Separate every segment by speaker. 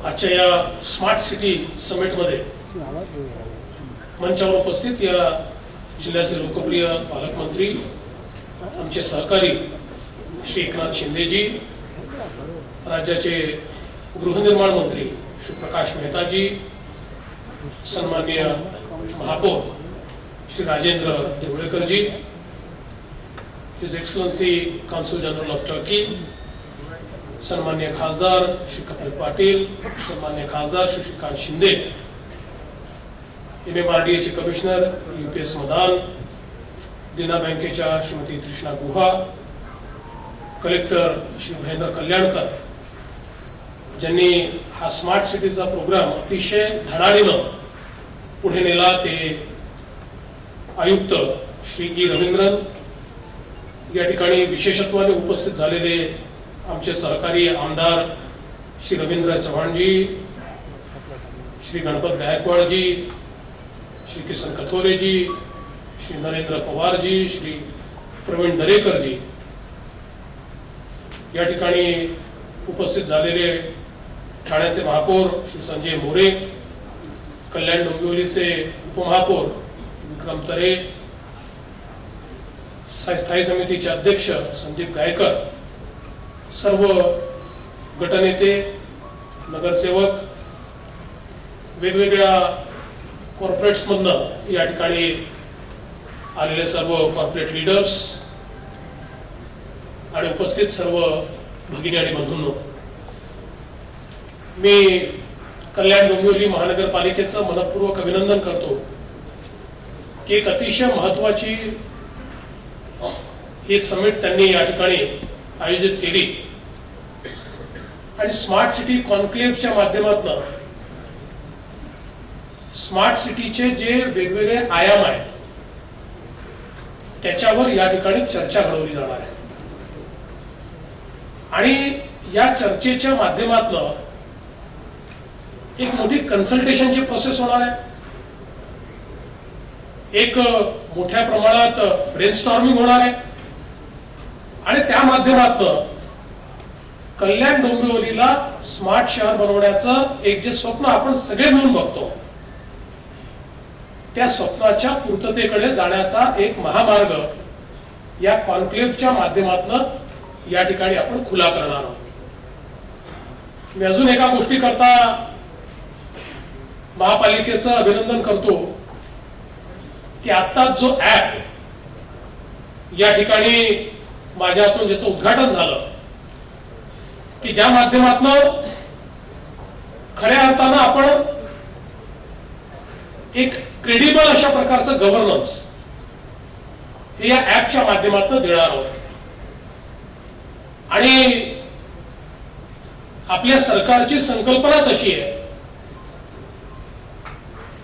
Speaker 1: आजच्या या smart city समिटमध्ये मंचावर उपस्थित या जिल्ह्याचे लोकप्रिय पालकमंत्री आमचे सहकारी श्री एकनाथ शिंदेजी, राज्याचे गृहनिर्माण मंत्री श्री प्रकाश मेहताजी, सन्माननीय महापौर श्री राजेंद्र देवळेकरजी, his excellency consul general of Turkey, सन्माननीय खासदार श्री कपिल पाटील, सन्माननीय खासदार श्री श्रीकांत शिंदे, MMRDA चे कमिशनर UPS मदान, देना बँकेच्या श्रीमती कृष्णा गुहा, कलेक्टर श्री महेंद्र कल्याणकर, ज्यांनी हा स्मार्ट सिटीचा प्रोग्राम अतिशय धडाडीनं पुढे नेला, ते आयुक्त श्री ई रवींद्रन, या ठिकाणी विशेषत्वाने उपस्थित झालेले आमचे सहकारी आमदार श्री रवींद्र चव्हाणजी, श्री गणपत गायकवाडजी, श्री किसन कथोरेजी, श्री नरेंद्र पवारजी, श्री प्रवीण दरेकरजी, या ठिकाणी उपस्थित झालेले ठाण्याचे महापौर श्री संजय मोरे, कल्याण डोंबिवलीचे उपमहापौर विक्रम तरे, स्थायी समितीचे अध्यक्ष संदीप गायकर, सर्व गटनेते, नगरसेवक, वेगवेगळ्या कॉर्पोरेट्समधनं या ठिकाणी आलेले सर्व कॉर्पोरेट लीडर्स आणि उपस्थित सर्व भगिनी आणि बंधूंनो, मी कल्याण डोंबिवली महानगरपालिकेचं मनपूर्वक अभिनंदन करतो की एक अतिशय महत्वाची ही समिट त्यांनी या ठिकाणी आयोजित केली आणि स्मार्ट सिटी कॉन्क्लेव्हच्या माध्यमातून स्मार्ट सिटीचे जे वेगवेगळे आयाम आहेत त्याच्यावर या ठिकाणी चर्चा घडवली जाणार आहे आणि या चर्चेच्या माध्यमातून एक मोठी कन्सल्टेशनची प्रोसेस होणार आहे, एक मोठ्या प्रमाणात ब्रेनस्टॉर्मिंग होणार आहे आणि त्या माध्यमातून कल्याण डोंबिवलीला स्मार्ट शहर बनवण्याचं एक जे स्वप्न आपण सगळे मिळून बघतो, त्या स्वप्नाच्या पूर्ततेकडे जाण्याचा एक महामार्ग या कॉन्क्लेव्हच्या माध्यमातून या ठिकाणी आपण खुला करणार आहोत. मी अजून एका गोष्टी करता महापालिकेचं अभिनंदन करतो की आता जो ऍप या ठिकाणी माझ्या हातून ज्याचं उद्घाटन झालं की ज्या माध्यमातून खऱ्या अर्थानं आपण एक क्रेडिबल अशा प्रकारचं गव्हर्नन्स हे या ऍपच्या माध्यमातून देणार आहोत आणि आपल्या सरकारची संकल्पनाच अशी आहे,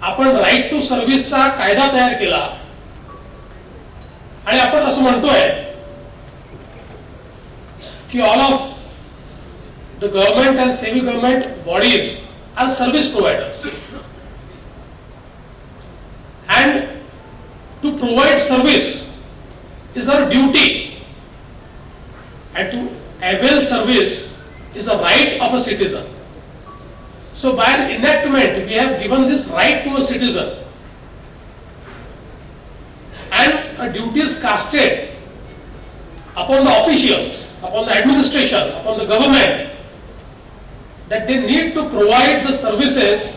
Speaker 1: आपण राईट टू सर्व्हिसचा कायदा तयार केला आणि आपण असं म्हणतोय की all of the government and semi government bodies are service providers and to provide service is our duty and to avail service is a right of a citizen. So by an enactment we have given this right to a citizen and a duty is casted upon the officials, upon the administration, upon the government that they need to provide the services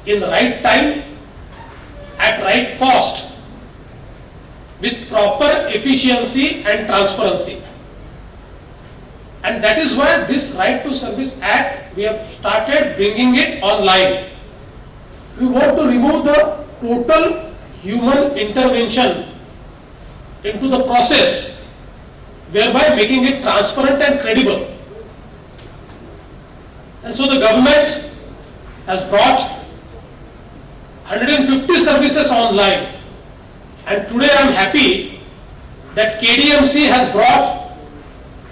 Speaker 1: in the right time, at right cost, with proper efficiency and transparency. And that is why this Right to Service Act, we have started bringing it online. We want to remove the total human intervention into the process, thereby making it transparent and credible. And so the government has brought 150 services online, and today I am happy that KDMC has brought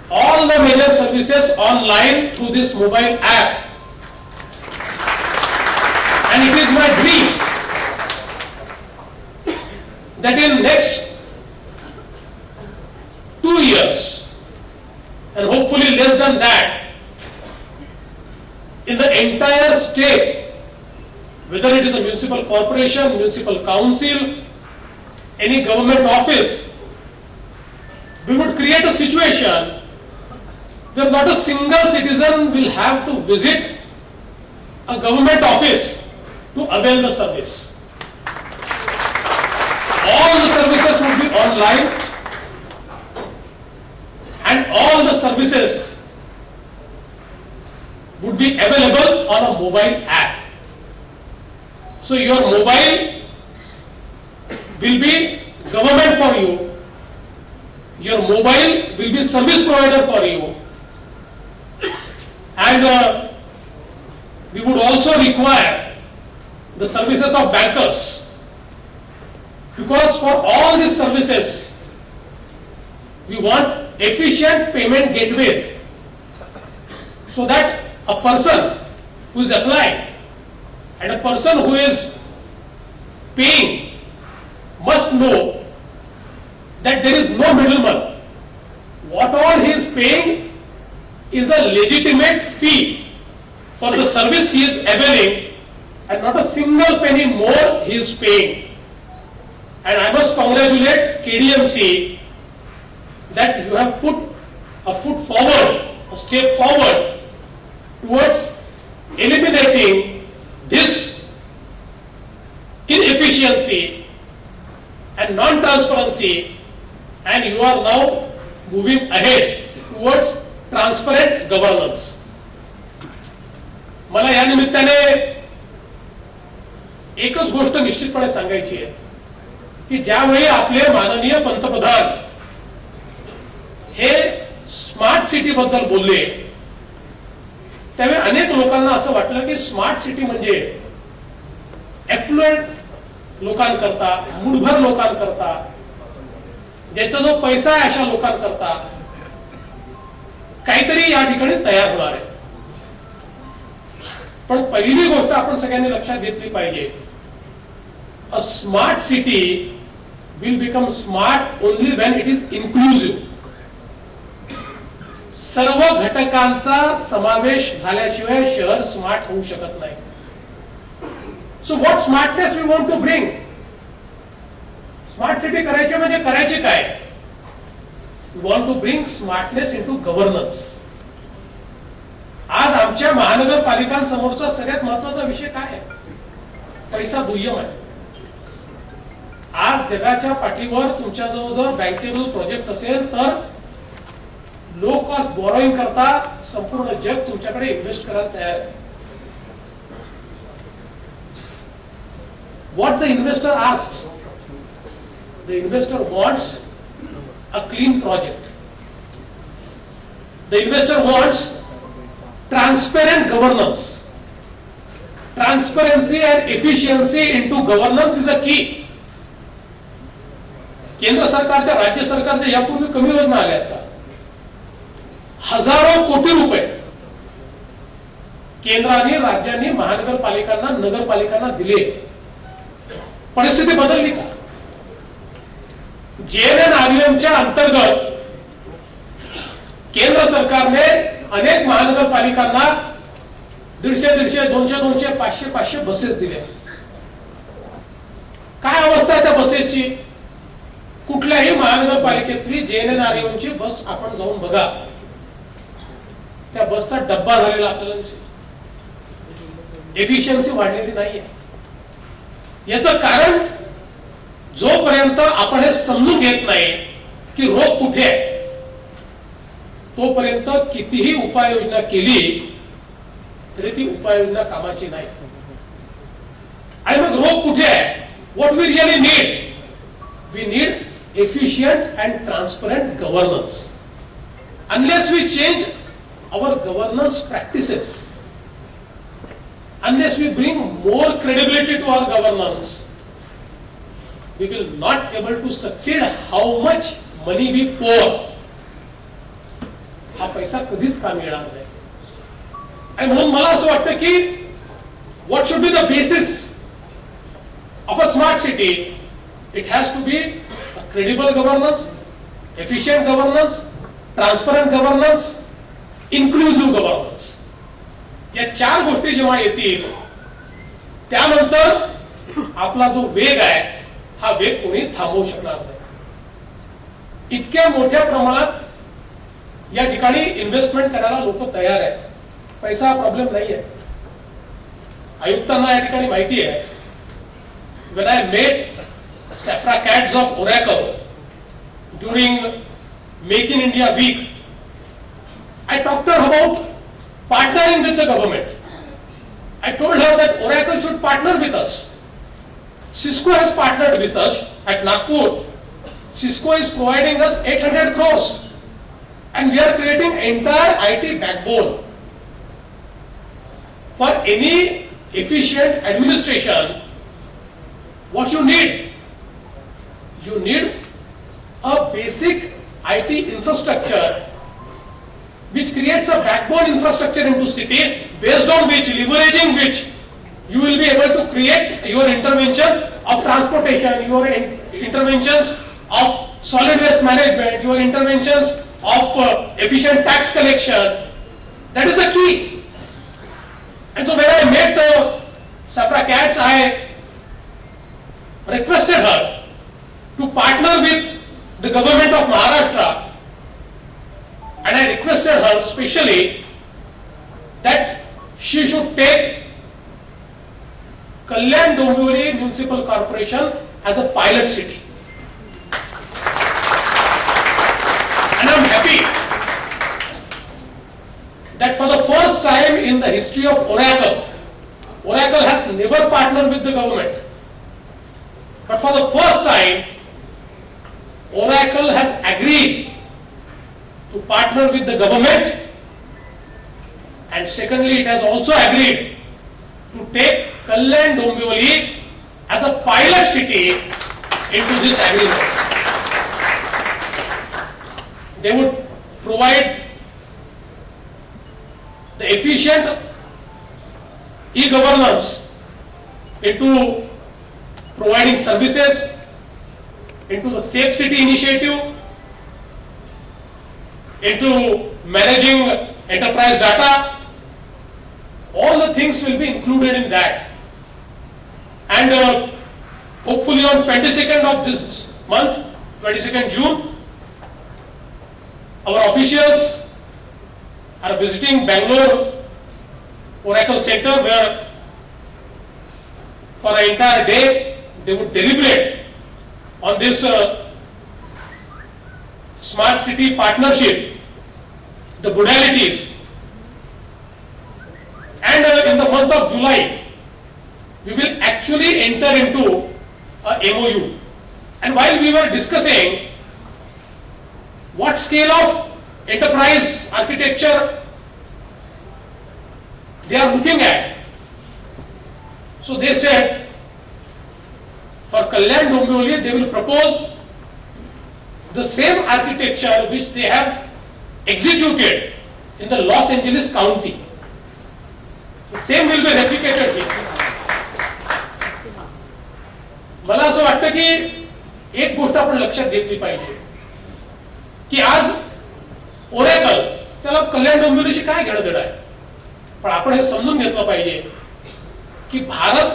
Speaker 1: all the major services online through this mobile app, and it is my dream that in next 2 years and hopefully less than that, in the entire state, whether it is a municipal corporation, municipal council, any government office, we would create a situation where not a single citizen will have to visit a government office to avail the service. All the services would be online and all the services would be available on a mobile app. So your mobile will be government for you. Your mobile will be service provider for you. And we would also require the services of bankers, because for all these services we want efficient payment gateways, so that a person who is applying and a person who is paying must know that there is no middleman. What all he is paying is a legitimate fee for the service he is availing, and not a single penny more he is paying. And I must congratulate KDMC that you have put a foot forward, a step forward towards eliminating this inefficiency and non-transparency, and you are now moving ahead towards transparent governance. मला या निमित्ताने एकच गोष्ट निश्चितपणे सांगायची आहे की ज्यावेळी आपले माननीय पंतप्रधान हे स्मार्ट सिटी बद्दल बोलले, त्यावेळी अनेक लोकांना असं वाटलं की स्मार्ट सिटी म्हणजे एफ्लुएंट लोकांकरता, मुठभर लोकांकरता, ज्याचा जो पैसा आहे अशा लोकांकरता काहीतरी या ठिकाणी तयार होणार आहे. पण पहिली गोष्ट आपण सगळ्यांनी लक्षात घेतली पाहिजे, a smart city will become smart only when it is inclusive. सर्व घटकांचा समावेश झाल्याशिवाय शहर स्मार्ट होऊ शकत नाही. So what smartness we want to bring. Smart city करायचे म्हणजे करायचे काय? We want to bring smartness into governance. आज आमच्या महानगरपालिकांसमोरचा सगळ्यात महत्वाचा विषय काय आहे? पैसा दुय्यम आहे. आज जगाच्या पाठीवर तुमच्याजवळ जर बँकेबल प्रोजेक्ट असेल तर लो कॉस्ट बॉरोइंग करता संपूर्ण जग तुमच्याकडे इन्व्हेस्ट करायला तयार आहे. What the investor asks, the investor wants a clean project. The investor wants transparent governance. Transparency and efficiency into governance is a key. केंद्र सरकारच्या, राज्य सरकारच्या यापूर्वी कमी योजना आल्या आहेत का? हजारो कोटी रुपये केंद्राने, राज्यांनी महानगरपालिकांना, नगरपालिकांना दिले. परिस्थिती बदलली का? JNNREMच्या अंतर्गत केंद्र सरकारने अनेक महानगरपालिकांना 150, 200, 500 बसेस दिल्या. काय अवस्था आहे त्या बसेसची? कुठल्याही महानगरपालिकेतली JNNREMची बस आपण जाऊन बघा, त्या बसचा डब्बा झालेला आपल्याला दिसेल. एफिशियन्सी वाढलेली नाहीये. याचं कारण, जोपर्यंत आपण हे समजून घेत नाही की रोग कुठे आहे, तोपर्यंत कितीही उपाययोजना केली तरी ती उपाययोजना कामाची नाही. आणि मग रोग कुठे आहे? What we really need, we need efficient and transparent governance. Unless we change our governance practices, unless we bring more credibility to our governance, we will not able to succeed how much money we pour. हा पैसा कधीच काम येणार नाही. आणि म्हणून मला असं वाटतं की what should be the basis of a smart city? It has to be a credible governance, efficient governance, transparent governance, inclusive governance. या 4 गोष्टी जेव्हा येतील त्यानंतर आपला जो वेग आहे हा वेग कोणी थांबवू शकणार नाही. इतक्या मोठ्या प्रमाणात या ठिकाणी इन्व्हेस्टमेंट करायला लोक तयार आहेत. पैसा प्रॉब्लेम नाही आहे. आयुक्तांना या ठिकाणी माहिती आहे. when I met Safra Cats of Oracle during Make in India week, I talked to her about partnering with the government. I told her that Oracle should partner with us. Cisco has partnered with us at Nagpur. Cisco is providing us 800 crores and we are creating entire IT backbone for any efficient administration. What you need a basic IT infrastructure which creates a backbone infrastructure into city based on which, leveraging which, you will be able to create your interventions of transportation, your interventions of solid waste management, your interventions of efficient tax collection. That is the key. And so when I met Safra Cats, I requested her to partner with the government of Maharashtra, and I requested her specially that she should take Kalyan Dombivli Municipal Corporation as a pilot city. And I am happy that for the first time in the history of Oracle, Oracle has never partnered with the government. But for the first time, Oracle has agreed to partner with the government, and secondly, it has also agreed to take Kalyan Dombivli as a pilot city into this agreement. They would provide the efficient e-governance into providing services, into the Safe City initiative, into managing enterprise data. All the things will be included in that. And hopefully on 22nd of this month, 22nd June, our officials are visiting Bangalore Oracle Center, where for an entire day they would deliberate on this smart city partnership, the modalities. And in the month of July, we will actually enter into a MOU. And while we were discussing what scale of enterprise architecture they are looking at, so they said for Kalyan Dombivli they will propose the same architecture which they have executed in the Los Angeles County. The same will be replicated here. मला असं वाटतं की एक गोष्ट आपण लक्षात घेतली पाहिजे की आज ओरेकल त्याला कल्याण डोंबिवलीशी काय घेणं देणं आहे, पण आपण हे समजून घेतलं पाहिजे की भारत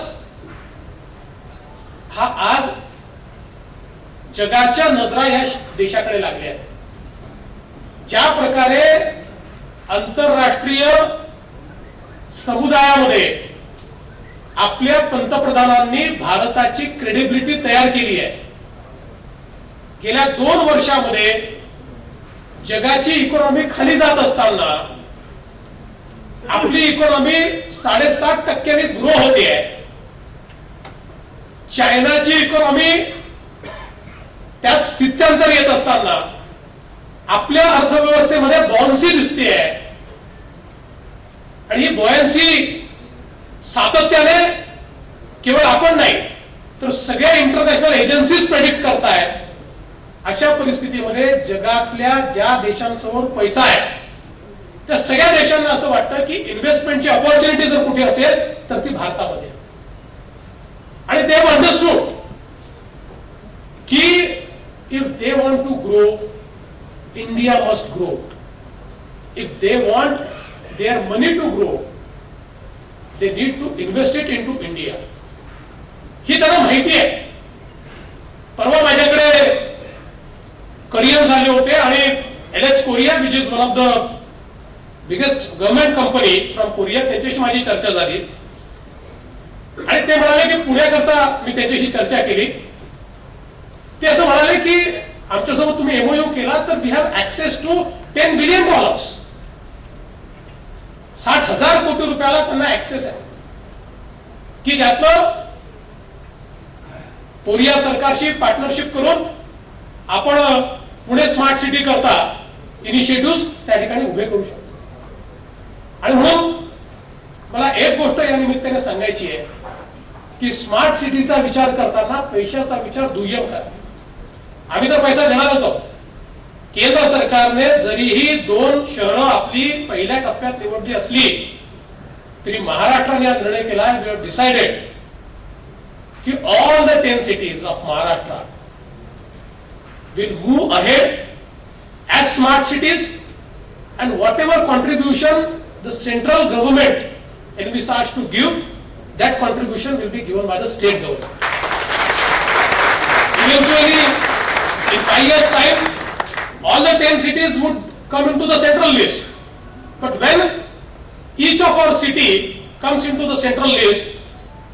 Speaker 1: हा आज जगाच्या नजरा या देशाकडे लागल्या आहेत. ज्या प्रकारे आंतरराष्ट्रीय समुदायामध्ये आपल्या पंतप्रधानांनी भारताची क्रेडिबिलिटी तयार केली आहे. गेल्या 2 वर्षामध्ये जगाची इकॉनॉमी खाली जात असताना आपली इकॉनॉमी 7.5% ग्रो होते आहे. चायनाची इकॉनॉमी त्यात स्थित्यांतर येत असताना आपल्या अर्थव्यवस्थेमध्ये बॉन्सी दिसते आहे. आणि ही बॉयन्सी सातत्याने केवळ आपण नाही तर सगळ्या इंटरनॅशनल एजन्सीज प्रेडिक्ट करतायत. अशा परिस्थितीमध्ये जगातल्या ज्या देशांसमोर पैसा आहे त्या सगळ्या देशांना असं वाटतं की इन्व्हेस्टमेंटची अपॉर्च्युनिटी जर कुठे असेल तर ती भारतामध्ये. आणि दे हॅव अंडरस्टूड की if they want to grow, India must grow. If they want their money to grow, they need to invest it into India. ही त्यांना माहिती आहे. परवा माझ्याकडे करियर झाले होते आणि LH Korea which is one of the biggest government company from Korea, त्याच्याशी माझी चर्चा झाली आणि ते म्हणाले की पुण्याकरता मी त्याच्याशी चर्चा केली. ते असं म्हणाले की आमच्यासोबत तुम्ही MOU केला तर we have access to $10 billion, 60,000 crore रुपयाला त्यांना ऍक्सेस आहे की ज्यातनं कोरिया सरकारशी पार्टनरशिप करून आपण पुणे स्मार्ट सिटी करता इनिशिएटिव्ह त्या ठिकाणी उभे करू शकतो. आणि म्हणून मला एक गोष्ट या निमित्ताने सांगायची आहे की स्मार्ट सिटीचा विचार करताना पैशाचा विचार दुय्यम करा. आम्ही तर पैसा देणारच आहोत. केंद्र सरकारने जरीही 2 शहरं आपली पहिल्या टप्प्यात निवडली असली तरी महाराष्ट्राने हा निर्णय केला. वी हॅव डिसाइडेड की all the 10 cities of Maharashtra will move ahead as smart cities, and whatever contribution the central government envisaged to give, that contribution will be given by the state government. Eventually, in 5 years' time, all the 10 cities would come into the central list. But when each of our city comes into the central list,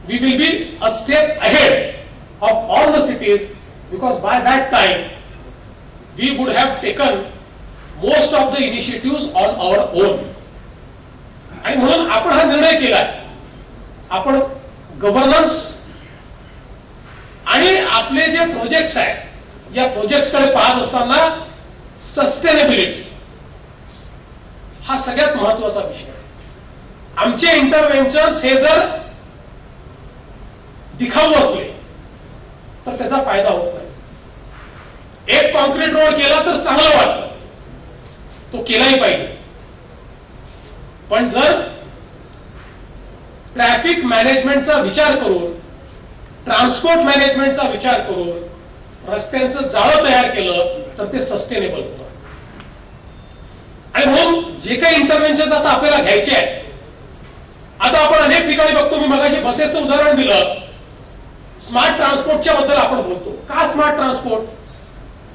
Speaker 1: we will be a step ahead of all the cities, because by that time we would have taken most of the initiatives on our own. आणि म्हणून आपण हा निर्णय केला. आपण governance आणि आपले जे प्रोजेक्ट्स आहेत या प्रोजेक्ट्स कडे पाहत असताना सस्टेनेबिलिटी हा सगळ्यात महत्वाचा विषय आहे. आमचे इंटरव्हेन्शन्स हे जर दिखाऊ असले तर त्याचा फायदा होत नाही. एक कॉन्क्रीट रोड केला तर चांगलं वाटतं, तो केलाही पाहिजे. पण जर ट्रॅफिक मॅनेजमेंटचा विचार करून, ट्रान्सपोर्ट मॅनेजमेंटचा विचार करून रस्त्यांचं जाळं तयार केलं तर ते सस्टेनेबल होतं. आणि म्हणून जे काही इंटरव्हेन्शन आता आपल्याला घ्यायचे आहेत, आता आपण अनेक ठिकाणी बघतो. मी मगाशी बसेसचं उदाहरण दिलं. स्मार्ट ट्रान्सपोर्टच्या बद्दल आपण बोलतो. का स्मार्ट ट्रान्सपोर्ट?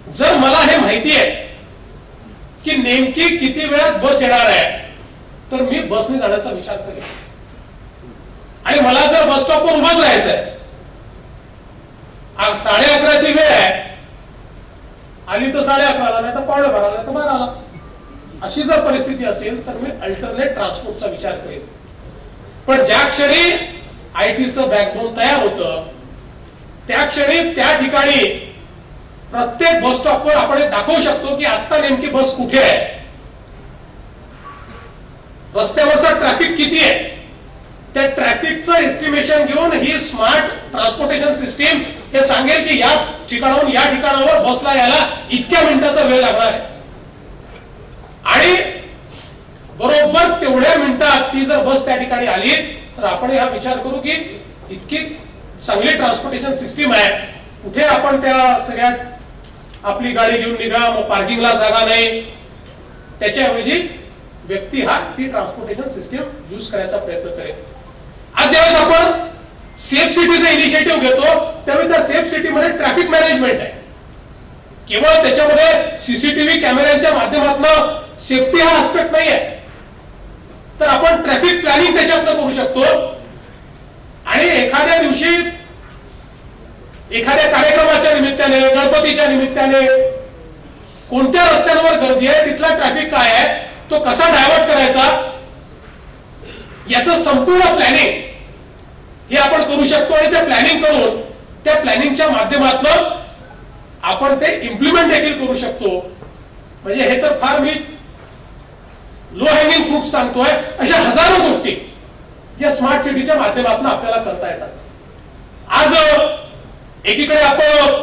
Speaker 1: जर मला हे माहिती आहे की नेमकी किती वेळात बस येणार आहे तर मी बसने जाण्याचा विचार करेन. आणि मला जर बस स्टॉपवर उभाच राहायचंय, 11:30ची वेळ आहे, आली तर 11:30ला, नाही तर 11:15, नाही तर 12ला, अशी जर परिस्थिती असेल तर मी अल्टरनेट ट्रान्सपोर्टचा विचार करेन. पण ज्या क्षणी आयटीचं बॅकबोन तयार होतं त्या क्षणी त्या ठिकाणी प्रत्येक बस स्टॉपवर आपण दाखवू शकतो की आता नेमकी बस कुठे आहे, रस्त्यावरचा ट्रॅफिक किती आहे. त्या ट्रॅफिकचं एस्टिमेशन घेऊन ही स्मार्ट ट्रान्सपोर्टेशन सिस्टीम हे सांगेल की या ठिकाणाहून या ठिकाणावर बसला यायला इतक्या मिनिटाचा वेळ लागणार आहे. आणि बरोबर तेवढ्या मिनिटात ती जर बस त्या ठिकाणी आली तर आपण हा विचार करू की इतकी चांगली ट्रान्सपोर्टेशन सिस्टीम आहे, कुठे आपण त्या सगळ्यात आपली गाडी घेऊन निघा, मग पार्किंगला जागा नाही, त्याच्याऐवजी व्यक्ती हा ती ट्रान्सपोर्टेशन सिस्टीम यूज करायचा प्रयत्न करेल. आज ज्यावेळेस आपण सेफ सिटीचं इनिशिएटिव्ह घेतो त्यावेळी त्या सेफ सिटीमध्ये ट्रॅफिक मॅनेजमेंट आहे. केवळ त्याच्यामध्ये सीसीटीव्ही कॅमेऱ्यांच्या माध्यमातून सेफ्टी हा आस्पेक्ट नाही आहे, तर आपण ट्रॅफिक प्लॅनिंग त्याच्यातनं करू शकतो. आणि एखाद्या दिवशी एखाद्या कार्यक्रमाच्या निमित्ताने, गणपतीच्या निमित्ताने कोणत्या रस्त्यांवर गर्दी आहे, तिथला ट्रॅफिक काय आहे, तो कसा डायव्हर्ट करायचा, याचं संपूर्ण प्लॅनिंग हे आपण करू शकतो. आणि ते प्लॅनिंग करून त्या प्लॅनिंगच्या माध्यमातून आपण ते इम्प्लिमेंट देखील करू शकतो. म्हणजे हे तर फार मी लो हँगिंग फ्रूट सांगतोय. अशा हजारो गोष्टी या स्मार्ट सिटीच्या माध्यमातून आपल्याला करता येतात. आज एकीकडे आपण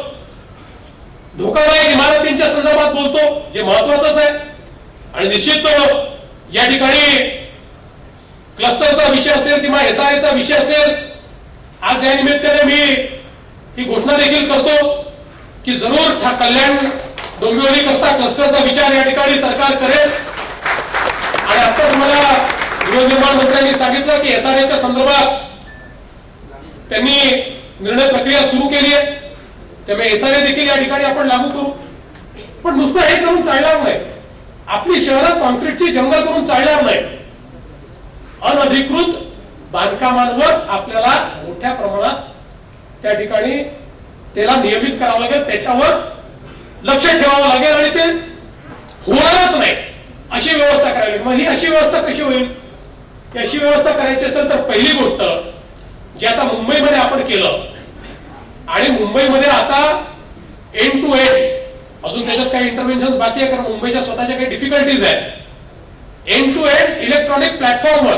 Speaker 1: धोकादायक इमारतींच्या संदर्भात बोलतो, जे महत्वाचंच आहे. आणि निश्चित या ठिकाणी क्लस्टरचा विषय असेल किंवा SRA विषय असेल, आज या निमित्ताने मी ही घोषणा देखील करतो की जरूर कल्याण डोंबिवली करता क्लस्टरचा विचार या ठिकाणी सरकार करेल. आणि आताच मला गृहनिर्माण मंत्र्यांनी सांगितलं की SRA संदर्भात त्यांनी निर्णय प्रक्रिया सुरू केली आहे, त्यामुळे SRA देखील या ठिकाणी आपण लागू करू. पण नुसतं हे करून चालणार नाही. आपली शहरात कॉन्क्रीटची जंगल करून चालणार नाही. अनधिकृत बांधकामांवर आपल्याला मोठ्या प्रमाणात त्या ठिकाणी त्याला नियमित करावं लागेल, त्याच्यावर लक्ष ठेवावं लागेल आणि ते होणारच नाही अशी व्यवस्था करावी लागेल. मग ही अशी व्यवस्था कशी होईल? अशी व्यवस्था करायची असेल तर पहिली गोष्ट जी आता मुंबईमध्ये आपण केलं आणि मुंबईमध्ये आता एंड टू एंड, अजून त्याच्यात काही इंटरव्हेन्शन बाकी आहे कारण मुंबईच्या स्वतःच्या काही डिफिकल्टीज आहेत. एंड टू एंड इलेक्ट्रॉनिक प्लॅटफॉर्मवर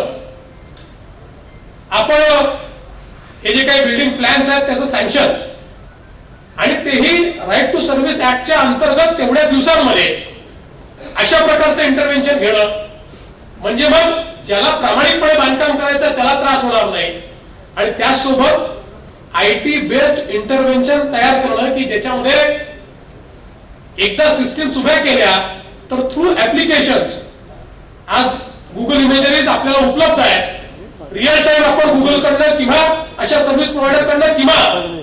Speaker 1: आपण हे जे काही बिल्डिंग प्लॅन्स आहेत त्याचं सँक्शन आणि तेही राईट टू सर्व्हिस ऍक्टच्या अंतर्गत तेवढ्या दिवसांमध्ये अशा प्रकारचं इंटरव्हेन्शन घेणं, म्हणजे मग ज्याला प्रामाणिकपणे बांधकाम करायचं त्याला त्रास होणार नाही. आणि त्याचसोबत IT बेस्ड इंटरव्हेन्शन तयार करणं की ज्याच्यामध्ये एकदा सिस्टीम्स उभ्या केल्या तर थ्रू ऍप्लिकेशन्स, आज गुगल इमेजरीज आपल्याला उपलब्ध आहे, रिअल टाइम आपण गुगल कडनं किंवा अशा सर्व्हिस प्रोव्हायडर कडनं किंवा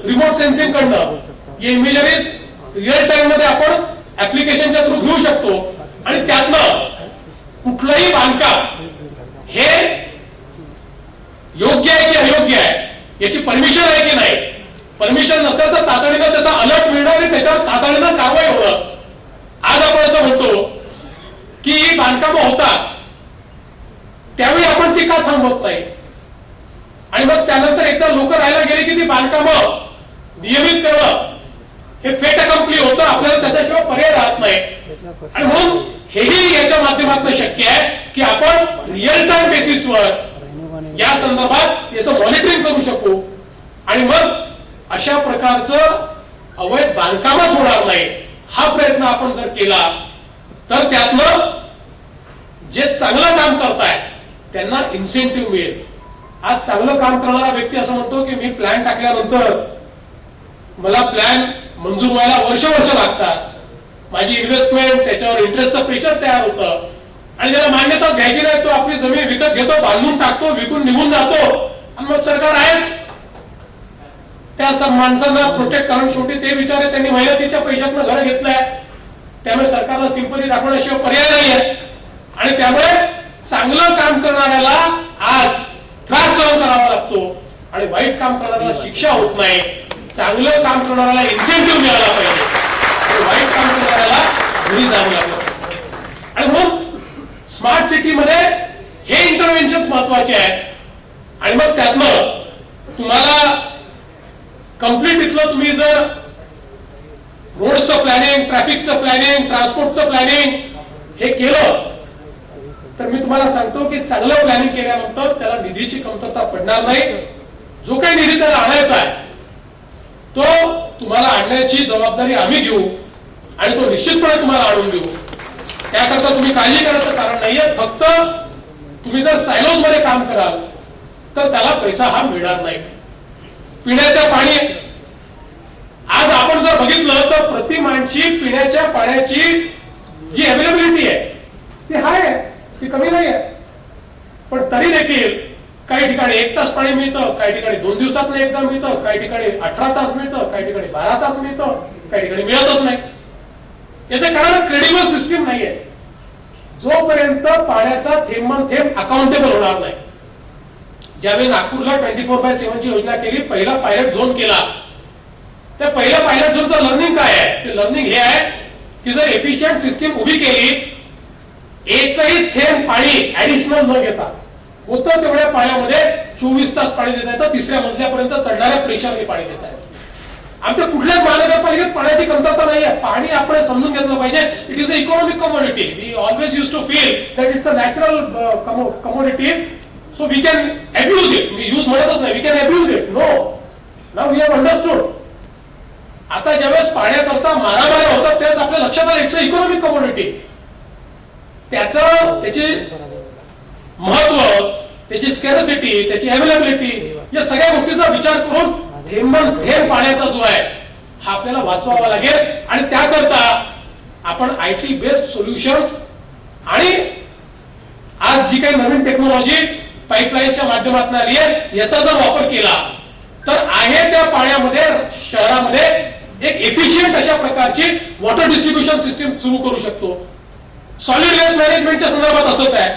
Speaker 1: रिमोट सेन्सिंग कडनं हे इमेजरीज रिअल टाइम मध्ये आपण ऍप्लिकेशनच्या थ्रू घेऊ शकतो आणि त्यातनं कुठलंही बांधकाम हे योग्य आहे की अयोग्य आहे याची परमिशन आहे की नाही, परमिशन नसेल तर तातडीनं त्याचा अलर्ट मिळणं आणि त्याच्यावर तातडीनं कारवाई होणं. आज आपण असं म्हणतो की बांधकामं होतात त्यावेळी आपण ती का थांबवत नाही आणि मग त्यानंतर एकदा लोक राहायला गेले की ती बांधकामं नियमित करणं हे फेट अकम्प्ली होतं, आपल्याला त्याच्याशिवाय पर्याय राहत नाही. आणि म्हणून हेही याच्या माध्यमातून शक्य आहे की आपण रिअल टाइम बेसिसवर या संदर्भात याचं मॉनिटरिंग करू शकू आणि मग अशा प्रकारचं अवैध बांधकामच होणार नाही. हा प्रयत्न आपण जर केला तर त्यातनं जे चांगलं काम करताय त्यांना इन्सेंटिव्ह मिळेल. आज चांगलं काम करणारा व्यक्ती असं म्हणतो की मी प्लॅन टाकल्यानंतर मला प्लॅन मंजूर व्हायला वर्ष लागतात, माझी इन्व्हेस्टमेंट त्याच्यावर इंटरेस्टचं प्रेशर तयार होतं आणि ज्याला मान्यताच घ्यायची नाही तो आपली जमीन विकत घेतो, बांधून टाकतो, विकून निघून जातो आणि मग सरकार आहेच त्या माणसांना प्रोटेक्ट करणं. शेवटी ते विचारे त्यांनी मेहनतीच्या पैशातनं घर घेतलंय, त्यामुळे सरकारला सिंपली दाखवण्याशिवाय पर्याय नाहीये. आणि त्यामुळे चांगलं काम करणाऱ्याला आज त्रास सहन करावा लागतो आणि वाईट काम करणाऱ्याला शिक्षा होत नाही. चांगलं काम करणाऱ्याला इन्सेंटिव्ह मिळाला पाहिजे आणि वाईट काम करणाऱ्याला घरी जावं लागलं. आणि म्हणून स्मार्ट सिटीमध्ये हे इंटरव्हेन्शन महत्वाचे आहेत. आणि मग त्यातनं तुम्हाला कंप्लीट इथलं तुम्ही जर रोडचं प्लॅनिंग, ट्रॅफिकचं प्लॅनिंग, ट्रान्सपोर्टचं प्लॅनिंग हे केलं तर मी तुम्हाला सांगतो की चांगलं प्लॅनिंग केल्यानंतर त्याला निधीची कमतरता पडणार नाही. जो काही निधी त्याला आणायचा आहे तो तुम्हाला आणण्याची जबाबदारी आम्ही घेऊ आणि तो निश्चितपणे तुम्हाला आणून देऊ. त्याकरता तुम्ही काळजी करायचं कारण नाहीये. फक्त तुम्ही जर सायलोज मध्ये काम कराल तर त्याला पैसा हा मिळणार नाही. पिण्याच्या पाणी, आज आपण जर बघितलं तर प्रति माणशी पिण्याच्या पाण्याची जी अवेलेबिलिटी आहे ती हाय आहे, ती कमी नाही आहे. पण तरी देखील काही ठिकाणी 1 तास पाणी मिळतं, काही ठिकाणी 2 दिवसात एकदा मिळतं, काही ठिकाणी 18 तास मिळतं, काही ठिकाणी 12 तास मिळतं, काही ठिकाणी मिळतच नाही. याचे कारण क्रेडिबल सिस्टीम नाहीये. जोपर्यंत पाण्याचा थेंब अकाउंटेबल होणार नाही. ज्यावेळी नागपूरला 24/7 ची योजना केली, पहिला पायलट झोन केला, त्या पहिल्या पायलट झोनचं लर्निंग काय आहे? ते लर्निंग हे आहे की जर एफिशियंट सिस्टीम उभी केली, एकही थेंब पाणी ऍडिशनल न घेता होतं तेवढ्या पाण्यामध्ये 24 तास पाणी देता येतं, 3ऱ्या मजल्यापर्यंत चढणाऱ्या प्रेशरने पाणी देता येतं. आमच्या कुठल्याच महानगरपालिकेत पाण्याची कमतरता नाही आहे. पाणी आपण समजून घेतलं पाहिजे. It is a economic commodity. We always use to feel that it's a natural commodity, so we can abuse it. मी यूज म्हणतच नाही, we can abuse it. No, now we have understood. आता ज्यावेळेस पाण्याकरता मारामाऱ्या होतात त्यावेळेस आपल्या लक्षात आलं इट्स अ इकॉनॉमिक कमोडिटी. त्याचे महत्व, त्याची स्कॅरसिटी, त्याची अवेलेबिलिटी या सगळ्या गोष्टीचा विचार करून थेंब पाण्याचा जो आहे हा आपल्याला वाचवावा लागेल. आणि त्याकरता आपण IT बेस्ड सोल्युशन्स आणि आज जी काही नवीन टेक्नॉलॉजी पाईपलाईनच्या माध्यमातून आली आहे याचा जर वापर केला तर आहे त्या पाण्यामध्ये शहरामध्ये एक एफिशियंट अशा प्रकारची वॉटर डिस्ट्रीब्युशन सिस्टीम सुरू करू शकतो. सॉलिड वेस्ट मॅनेजमेंटच्या संदर्भात असंच आहे.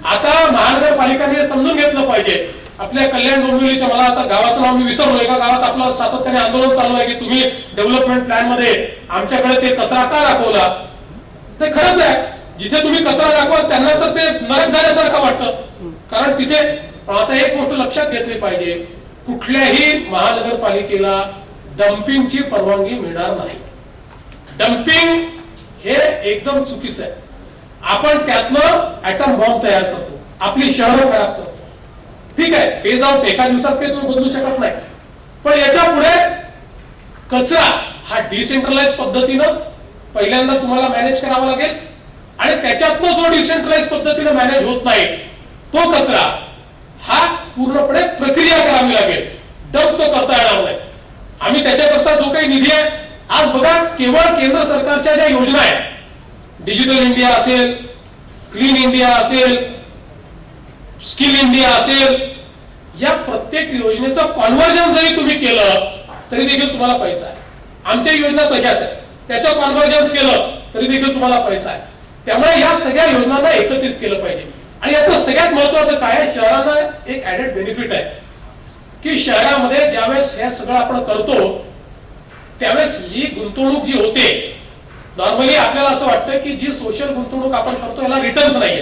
Speaker 1: आता महानगरपालिकाने समजून घेतलं पाहिजे. आपल्या कल्याण डोंबिवलीच्या, मला आता गावाचं नाव मी विसरलो, एका गावात आपलं सातत्याने आंदोलन चालू आहे की तुम्ही डेव्हलपमेंट प्लॅन मध्ये आमच्याकडे ते कचरा का दाखवला. ते खरंच आहे, जिथे तुम्ही कचरा दाखवा त्यांना तर ते नरक झाल्यासारखं वाटतं. कारण तिथे आता एक गोष्ट लक्षात घेतली पाहिजे, कुठल्याही महानगरपालिकेला डम्पिंगची परवानगी मिळणार नाही. डम्पिंग हे एकदम चुकीचं आहे. आपण त्यातनं ऍटम बॉम्ब तयार करतो, आपली शहरं खराब करतो. ठीक आहे, फेज आउट एका दिवसात काही तुम्ही बदलू शकत नाही, पण याच्या पुढे कचरा हा डिसेंट्रलाइज पद्धतीनं पहिल्यांदा तुम्हाला मॅनेज करावा लागेल आणि त्याच्यातनं जो डिसेंट्रलाइज पद्धतीनं मॅनेज होत नाही तो कचरा हा पूर्णपणे प्रक्रिया करावी लागेल. डब तो करता येणार नाही. आम्ही त्याच्याकरता जो काही निधी आहे, आज बघा केवळ केंद्र सरकारच्या ज्या योजना आहेत, डिजिटल इंडिया असेल, क्लीन इंडिया असेल, स्किल इंडिया असेल, या प्रत्येक योजनेचं कॉन्व्हर्जन जरी तुम्ही केलं तरी देखील तुम्हाला पैसा आहे. आमच्या योजना तशाच आहे, त्याचं कॉन्व्हर्जन्स केलं तरी देखील तुम्हाला पैसा आहे. त्यामुळे या सगळ्या योजनांना एकत्रित केलं पाहिजे. आणि याचं सगळ्यात महत्वाचं काय आहे, शहरांना एक ऍडेड बेनिफिट आहे की शहरामध्ये ज्यावेळेस हे सगळं आपण करतो त्यावेळेस ही गुंतवणूक जी होते, नॉर्मली आपल्याला असं वाटतं की जी सोशल गुंतवणूक आपण करतो याला रिटर्न्स नाहीये,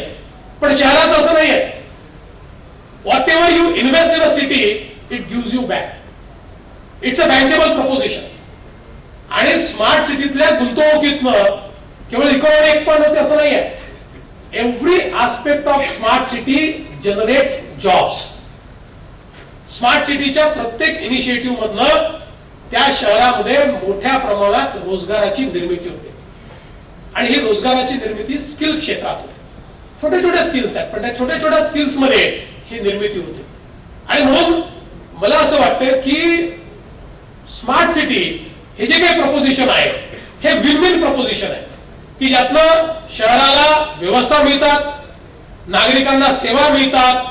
Speaker 1: पण शहराचं असं नाहीये. Whatever you invest in a city it gives you back. It's a bankable proposition. आणि स्मार्ट सिटीतल्या गुंतवणुकीतनं केवळ इकॉनॉमी एक्सपांड होते असं नाहीये. Every aspect of smart city generates jobs. Smart सिटीच्या प्रत्येक इनिशिएटिव्ह मधनं त्या शहरामध्ये मोठ्या प्रमाणात रोजगाराची निर्मिती होते आणि ही रोजगाराची निर्मिती स्किल क्षेत्रात होते. छोटे छोटे स्किल्स आहेत, पण त्या छोट्या छोट्या स्किल्स मध्ये ही निर्मिती होते. आणि म्हणून मला असं वाटतं की स्मार्ट सिटी हे जे काही प्रपोजिशन आहे हे विन विन प्रपोजिशन आहे की ज्यातनं शहराला व्यवस्था मिळतात, नागरिकांना सेवा मिळतात,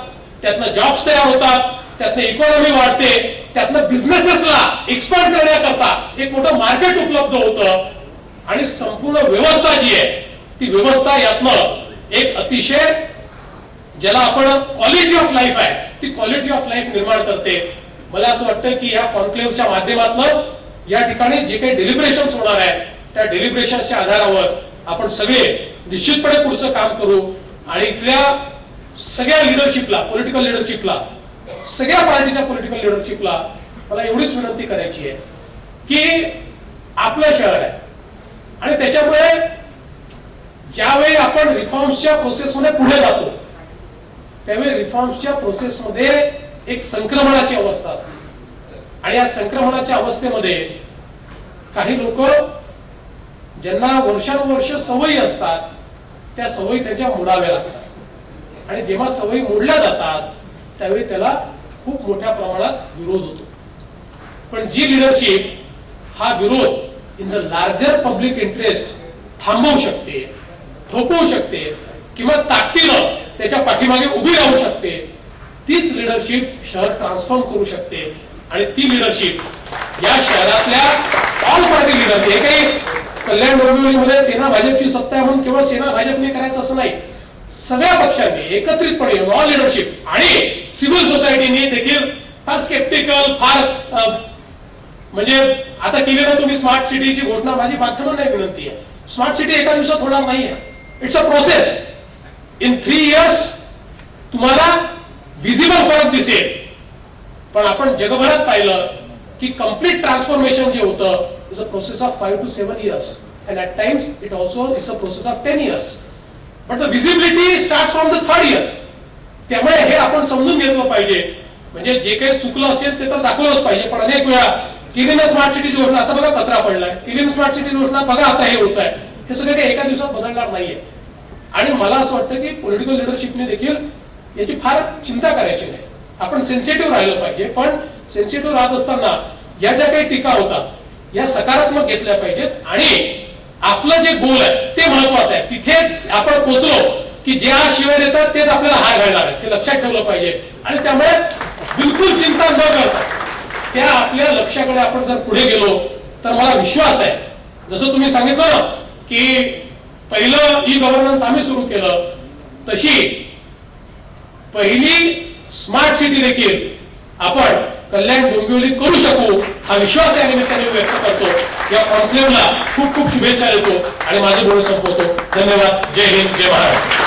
Speaker 1: त्यातनं जॉब्स तयार होतात, त्यातनं इकॉनॉमी वाढते, त्यातनं बिझनेसेसला एक्सपांड करण्याकरता एक मोठं मार्केट उपलब्ध होतं आणि संपूर्ण व्यवस्था जी आहे ती व्यवस्था यातनं एक अतिशय ज्याला आपण क्वालिटी ऑफ लाईफ आहे ती क्वालिटी ऑफ लाईफ निर्माण करते. मला असं वाटतं की या कॉन्क्लेव्हच्या माध्यमातून या ठिकाणी जे काही डेलिब्रेशन्स होणार आहे त्या डेलिब्रेशन्सच्या आधारावर आपण सगळे निश्चितपणे पुढचं काम करू आणि इथल्या सगळ्या लिडरशिपला, पॉलिटिकल लिडरशिपला, सगळ्या पार्टीच्या पॉलिटिकल लिडरशिपला मला एवढीच विनंती करायची आहे की आपलं शहर आहे आणि त्याच्यामुळे ज्यावेळी आपण रिफॉर्म्सच्या प्रोसेसमध्ये पुढे जातो त्यावेळी रिफॉर्म्सच्या प्रोसेसमध्ये एक संक्रमणाची अवस्था असते आणि या संक्रमणाच्या अवस्थेमध्ये काही लोक ज्यांना वर्षानुवर्ष सवयी असतात त्या सवयी त्यांच्या मोडाव्या लागतात आणि जेव्हा सवयी मोडल्या जातात त्यावेळी त्याला खूप मोठ्या प्रमाणात विरोध होतो. पण जी लिडरशिप हा विरोध in the larger public interest थांबवू शकते, थोपवू शकते किंवा ताकदीनं त्याच्या पाठीमागे उभी राहू शकते, तीच लिडरशिप शहर ट्रान्सफॉर्म करू शकते. आणि ती लिडरशिप या शहरातल्या ऑल पार्टी लिडर, हे काही कल्याण डोंबिवलीमध्ये सेना भाजपची सत्ता आहे म्हणून केवळ सेना भाजपने करायचं असं नाही, सगळ्या पक्षांनी एकत्रितपणे ऑल लिडरशिप आणि सिव्हिल सोसायटीने देखील फार स्केप्टिकल, फार म्हणजे आता केली ना तुम्ही स्मार्ट सिटीची घोषणा, माझी माध्यमांना एक विनंती आहे, स्मार्ट सिटी एका दिवसात होणार नाहीये. It's a process. In 3 years तुम्हाला विजिबल फरक दिसेल, पण आपण जगभरात पाहिलं की कंप्लीट ट्रान्सफॉर्मेशन जे होतं is a process of 5 to 7 years and at times it also is a process of 10 years. But the visibility starts from the 3rd year. त्यामुळे हे आपण समजून घेतलं पाहिजे. म्हणजे जे काही चुकलं असेल ते तर दाखवलंच पाहिजे. पण अनेक वेळा केली ना स्मार्ट सिटी योजना, आता बघा कचरा पडलाय, केली ना स्मार्ट सिटी योजना, बघा आता हे होत आहे, हे सगळं काही एका दिवसात बदलणार नाहीये. आणि मला असं वाटतं की पॉलिटिकल लिडरशिपने देखील याची फार चिंता करायची नाही. आपण सेन्सिटिव्ह राहिलं पाहिजे, पण सेन्सिटिव्ह राहत असताना या ज्या काही टीका होतात या सकारात्मक घेतल्या पाहिजेत आणि आपलं जे गोल आहे ते महत्वाचं आहे. तिथे आपण पोहोचलो की जे आज शिवाय देतात तेच आपल्याला हार घालणार आहेत, हे लक्षात ठेवलं पाहिजे. आणि त्यामुळे बिलकुल चिंता न करता त्या आपल्या लक्ष्याकडे आपण जर पुढे गेलो तर मला विश्वास आहे, जसं तुम्ही सांगितलं ना की पहिलं ई गव्हर्नन्स आम्ही सुरू केलं, तशी पहिली स्मार्ट सिटी देखील आपण कल्याण डोंबिवली करू शकू हा विश्वास या निमित्ताने व्यक्त करतो. या कॉन्क्लेव्हला खूप खूप शुभेच्छा देतो आणि माझे बोलणं संपवतो. धन्यवाद. जय हिंद, जय महाराष्ट्र.